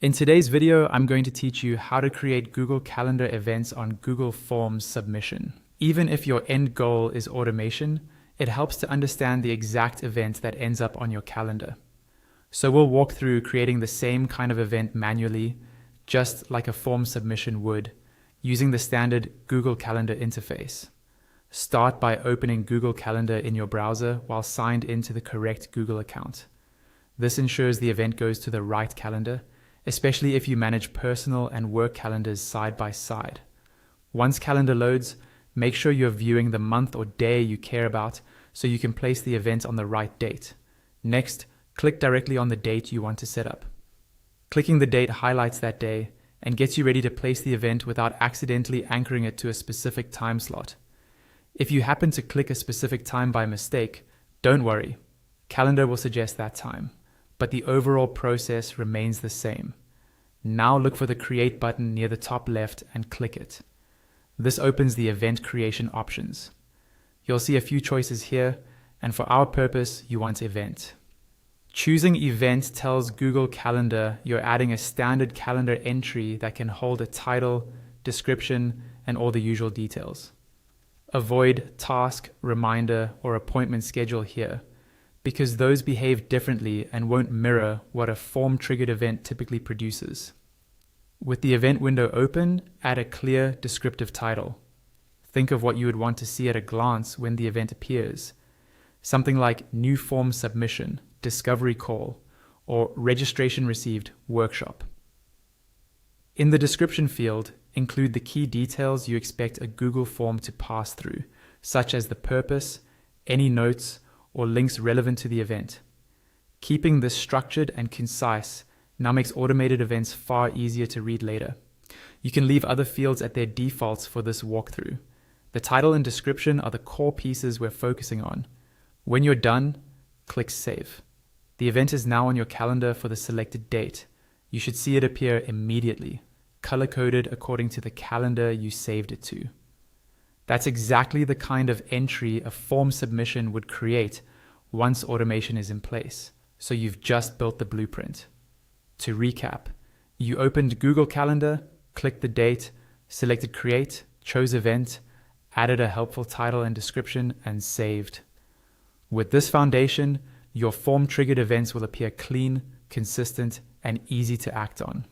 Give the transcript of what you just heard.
In today's video, I'm going to teach you how to create Google Calendar events on Google Forms submission. Even if your end goal is automation, it helps to understand the exact event that ends up on your calendar. So we'll walk through creating the same kind of event manually, just like a form submission would, using the standard Google Calendar interface. Start by opening Google Calendar in your browser while signed into the correct Google account. This ensures the event goes to the right calendar, especially if you manage personal and work calendars side by side. Once calendar loads, make sure you're viewing the month or day you care about so you can place the event on the right date. Next, click directly on the date you want to set up. Clicking the date highlights that day and gets you ready to place the event without accidentally anchoring it to a specific time slot. If you happen to click a specific time by mistake, don't worry. Calendar will suggest that time, but the overall process remains the same. Now look for the Create button near the top left and click it. This opens the event creation options. You'll see a few choices here, and for our purpose, you want Event. Choosing Event tells Google Calendar you're adding a standard calendar entry that can hold a title, description, and all the usual details. Avoid Task, Reminder, or Appointment Schedule here, because those behave differently and won't mirror what a form-triggered event typically produces. With the event window open, add a clear, descriptive title. Think of what you would want to see at a glance when the event appears. Something like New Form Submission, Discovery Call, or Registration Received, Workshop. In the description field, include the key details you expect a Google form to pass through, such as the purpose, any notes, or links relevant to the event. Keeping this structured and concise now makes automated events far easier to read later. You can leave other fields at their defaults for this walkthrough. The title and description are the core pieces we're focusing on. When you're done, click Save. The event is now on your calendar for the selected date. You should see it appear immediately, color-coded according to the calendar you saved it to. That's exactly the kind of entry a form submission would create once automation is in place, so you've just built the blueprint. To recap, you opened Google Calendar, clicked the date, selected Create, chose Event, added a helpful title and description, and saved. With this foundation, your form-triggered events will appear clean, consistent, and easy to act on.